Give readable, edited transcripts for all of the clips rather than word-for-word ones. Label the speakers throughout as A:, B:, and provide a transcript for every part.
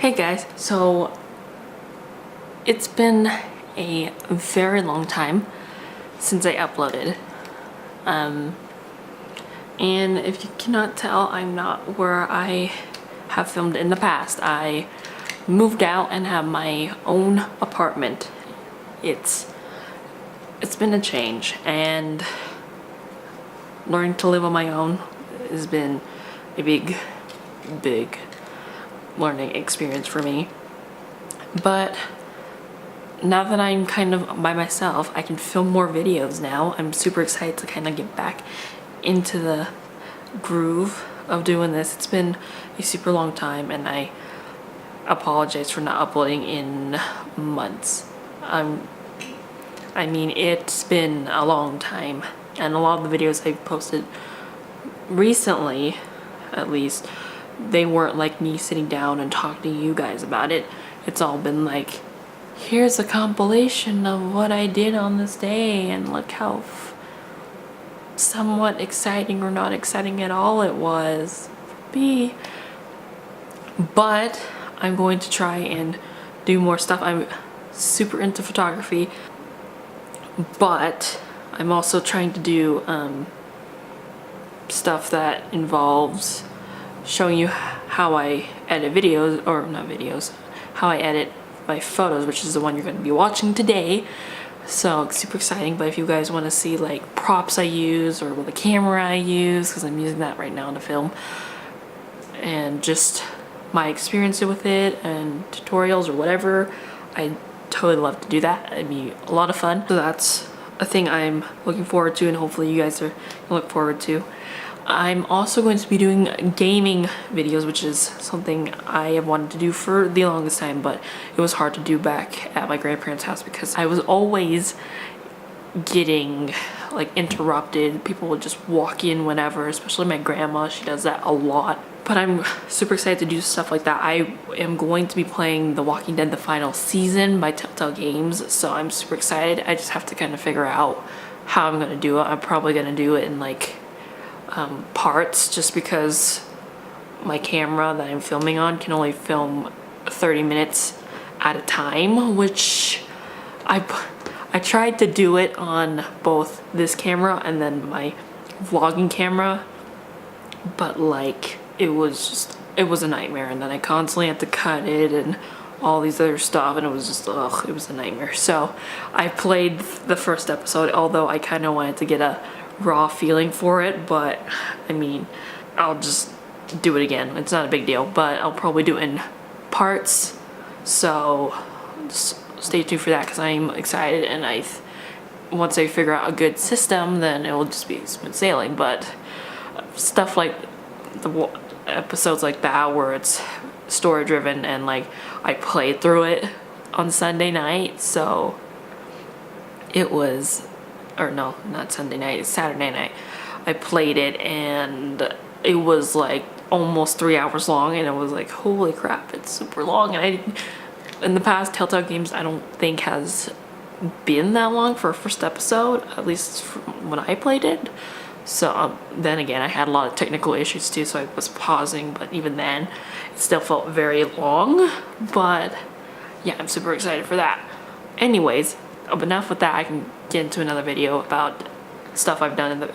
A: Hey guys, so it's been a very long time since I uploaded. And if you cannot tell, I'm not where I have filmed in the past. I moved out and have my own apartment. It's been a change, and learning to live on my own has been a big learning experience for me. But now that I'm kind of by myself, I can film more videos now. I'm super excited to kind of get back into the groove of doing this. It's been a super long time, and I apologize for not uploading in months. I mean, it's been a long time, and a lot of the videos I've posted recently, at least, they weren't like me sitting down and talking to you guys about it. It's all been like, here's a compilation of what I did on this day, and look how somewhat exciting or not exciting at all it was. But I'm going to try and do more stuff. I'm super into photography, but I'm also trying to do stuff that involves showing you how I edit videos, or not videos, how I edit my photos, which is the one you're going to be watching today. So it's super exciting. But if you guys want to see like props I use or the camera I use, because I'm using that right now to film, and just my experience with it and tutorials or whatever, I totally love to do that. It'd be a lot of fun. So that's a thing I'm looking forward to, and hopefully you guys are gonna look forward to. I'm also going to be doing gaming videos, which is something I have wanted to do for the longest time, but it was hard to do back at my grandparents' house because I was always getting like interrupted. People would just walk in whenever, especially my grandma. She does that a lot. But I'm super excited to do stuff like that. I am going to be playing The Walking Dead, the final season by Telltale Games, so I'm super excited. I just have to kind of figure out how I'm gonna do it. I'm probably gonna do it in like parts, just because my camera that I'm filming on can only film 30 minutes at a time, which I tried to do it on both this camera and then my vlogging camera, but like it was a nightmare, and then I constantly had to cut it and all these other stuff, and it was just it was a nightmare. So I played the first episode, although I kind of wanted to get a raw feeling for it, but I mean, I'll just do it again. It's not a big deal, but I'll probably do it in parts, so just stay tuned for that, because I'm excited, and once I figure out a good system, then it will just be smooth sailing. But stuff like the episodes like that where it's story driven, and like I played through it on Sunday night, so it was, or no, not Sunday night, it's Saturday night. I played it, and it was like almost 3 hours long, and it was like, holy crap, it's super long. And in the past, Telltale Games I don't think has been that long for a first episode, at least when I played it. So then again, I had a lot of technical issues too, so I was pausing, but even then it still felt very long. But yeah, I'm super excited for that. Anyways, enough with that. I can get into another video about stuff I've done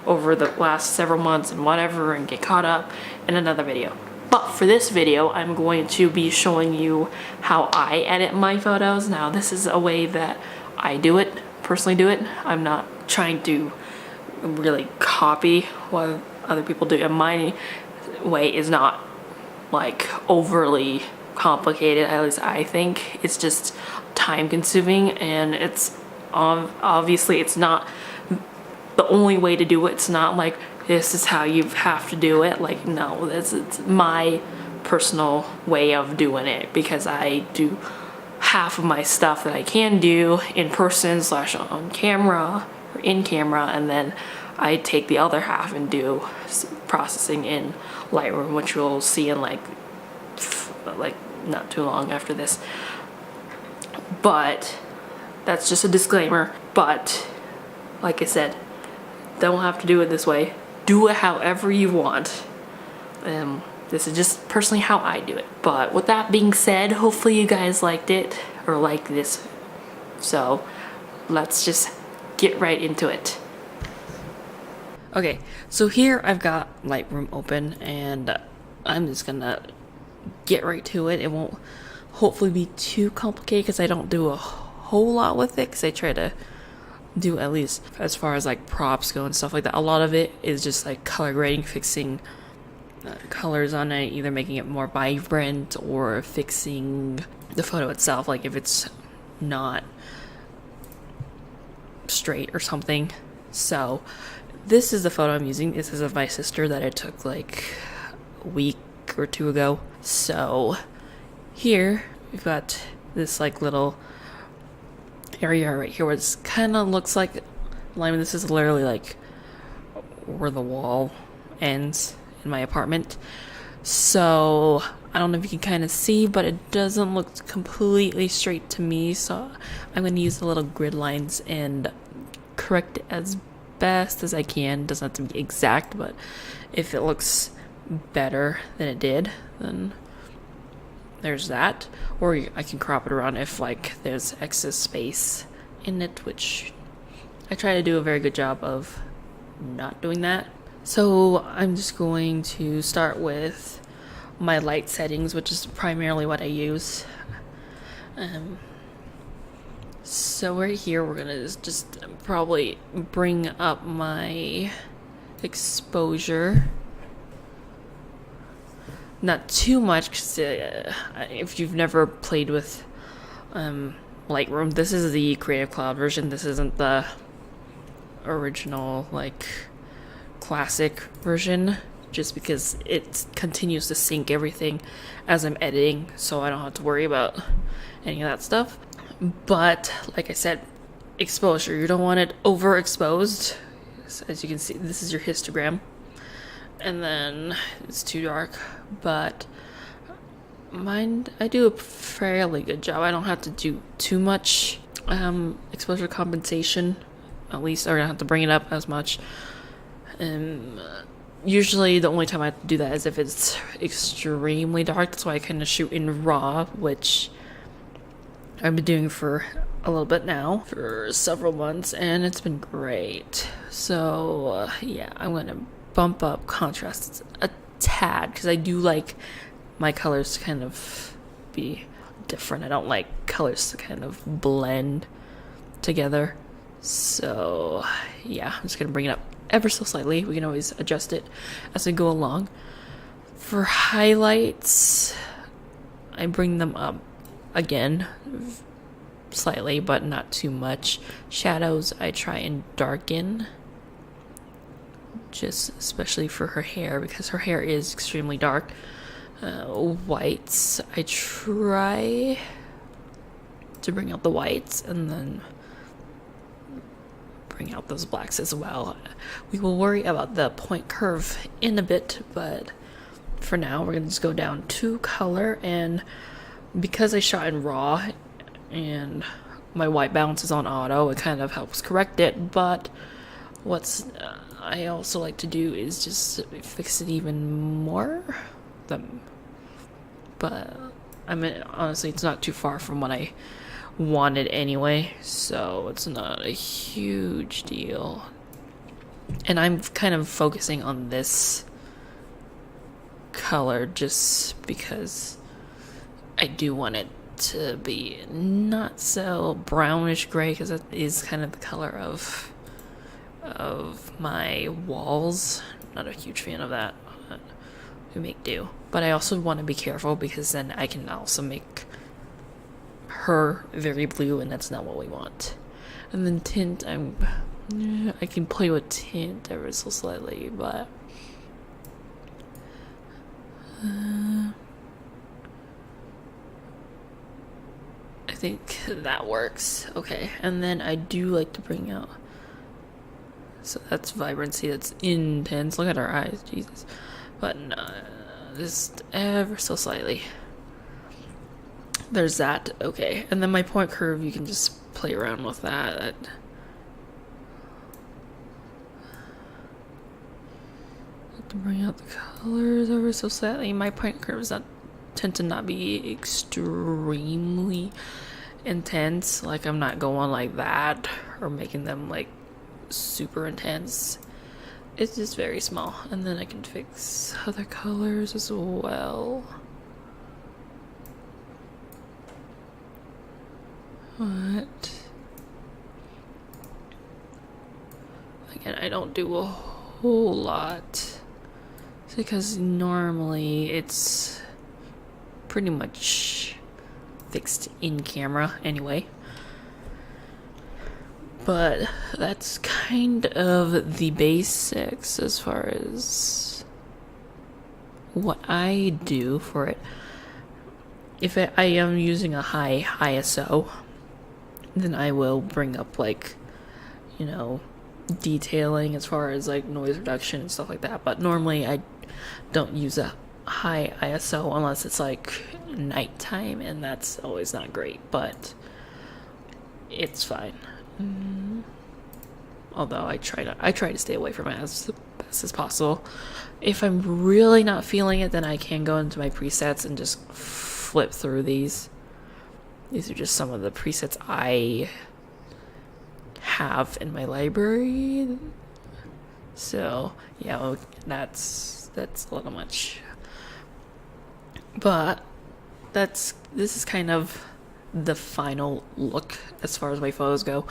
A: over the last several months and whatever, and get caught up in another video. But for this video, I'm going to be showing you how I edit my photos. Now, this is a way that I do it, personally do it. I'm not trying to really copy what other people do, and my way is not like overly complicated. At least I think it's just time consuming, and it's obviously it's not the only way to do it. It's not like this is how you have to do it. Like, no, it's my personal way of doing it, because I do half of my stuff that I can do in person / on camera or in camera, and then I take the other half and do processing in Lightroom, which you'll see in like not too long after this. But that's just a disclaimer. But like I said, don't have to do it this way. Do it however you want. This is just personally how I do it. But with that being said, hopefully you guys liked it or like this. So let's just get right into it. Okay, so here I've got Lightroom open and I'm just gonna get right to it. It won't hopefully be too complicated because I don't do a whole lot with it, because I try to do, at least as far as like props go and stuff like that, a lot of it is just like color grading, fixing colors on it, either making it more vibrant or fixing the photo itself, like if it's not straight or something. So this is the photo I'm using. This is of my sister that I took like a week or two ago. So here we've got this like little area right here where it kind of looks like alignment. This is literally like where the wall ends in my apartment. So I don't know if you can kind of see, but it doesn't look completely straight to me. So I'm going to use the little grid lines and correct it as best as I can. It doesn't have to be exact, but if it looks better than it did, then there's that. Or I can crop it around if like there's excess space in it, which I try to do a very good job of not doing that. So I'm just going to start with my light settings, which is primarily what I use. So right here we're gonna just probably bring up my exposure. Not too much, because if you've never played with Lightroom, this is the Creative Cloud version. This isn't the original, like, classic version, just because it continues to sync everything as I'm editing, so I don't have to worry about any of that stuff. But, like I said, exposure. You don't want it overexposed. As you can see, this is your histogram. And then it's too dark, but mine, I do a fairly good job. I don't have to do too much exposure compensation, at least, or I don't have to bring it up as much. Usually the only time I have to do that is if it's extremely dark. That's why I kind of shoot in RAW, which I've been doing for a little bit now, for several months, and it's been great. So yeah, I'm gonna bump up contrast a tad, because I do like my colors to kind of be different. I don't like colors to kind of blend together. So yeah, I'm just gonna bring it up ever so slightly. We can always adjust it as we go along. For highlights, I bring them up again slightly, but not too much. Shadows, I try and darken, just especially for her hair, because her hair is extremely dark. Whites, I try to bring out the whites and then bring out those blacks as well. We will worry about the point curve in a bit, but for now we're gonna just go down to color. And because I shot in RAW and my white balance is on auto, it kind of helps correct it. But what's I also like to do is just fix it even more. But I mean, honestly, it's not too far from what I wanted anyway, so it's not a huge deal. And I'm kind of focusing on this color just because I do want it to be not so brownish gray, because that is kind of the color of my walls. Not a huge fan of that. We make do. But I also want to be careful, because then I can also make her very blue, and that's not what we want. And then tint, I can play with tint ever so slightly, but I think that works. Okay, and then I do like to bring out, so that's vibrancy, that's intense. Look at her eyes, Jesus. But no, just ever so slightly. There's that. Okay, and then my point curve, you can just play around with that. to bring out the colors ever so slightly. My point curves tend to not be extremely intense. Like, I'm not going like that or making them like super intense. It's just very small. And then I can fix other colors as well. But again, I don't do a whole lot because normally it's pretty much fixed in camera anyway. But that's kind of the basics as far as what I do for it. If I am using a high ISO, then I will bring up like, you know, detailing as far as like noise reduction and stuff like that. But normally I don't use a high ISO unless it's like nighttime, and that's always not great, but it's fine. Although I try to stay away from it as best as possible. If I'm really not feeling it, then I can go into my presets and just flip through these. These are just some of the presets I have in my library. So yeah, that's a little much. But this is kind of the final look as far as my photos go.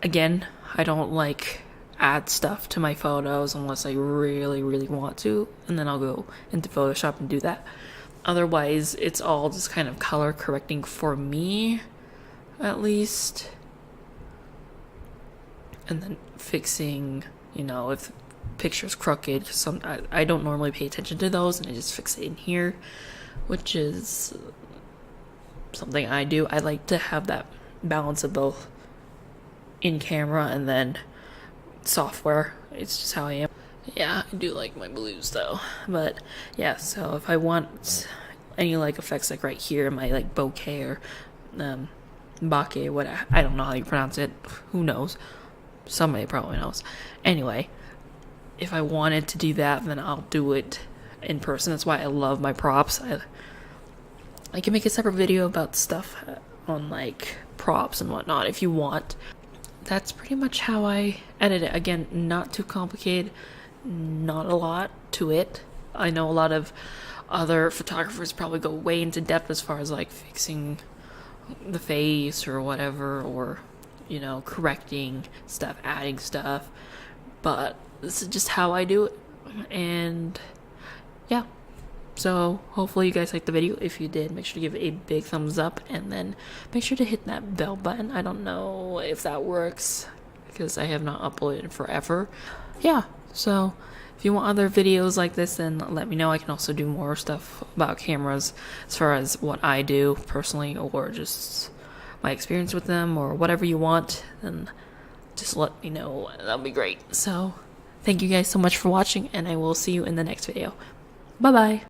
A: Again, I don't like add stuff to my photos unless I really, really want to, and then I'll go into Photoshop and do that. Otherwise, it's all just kind of color correcting for me, at least. And then fixing, you know, if the picture's crooked, I don't normally pay attention to those, and I just fix it in here, which is something I do. I like to have that balance of both in camera and then software. It's just how I am. Yeah, I do like my blues though. But yeah, so if I want any like effects like right here, my like bokeh or bokeh, what I don't know how you pronounce it. Who knows? Somebody probably knows. Anyway, if I wanted to do that, then I'll do it in person. That's why I love my props. I can make a separate video about stuff on like props and whatnot if you want. That's pretty much how I edit it. Again, not too complicated, not a lot to it. I know a lot of other photographers probably go way into depth as far as like fixing the face or whatever, or, you know, correcting stuff, adding stuff. But this is just how I do it. And yeah. So hopefully you guys liked the video. If you did, make sure to give it a big thumbs up, and then make sure to hit that bell button. I don't know if that works because I have not uploaded in forever. Yeah, so if you want other videos like this, then let me know. I can also do more stuff about cameras as far as what I do personally, or just my experience with them, or whatever you want, then just let me know. That'll be great. So thank you guys so much for watching, and I will see you in the next video. Bye bye.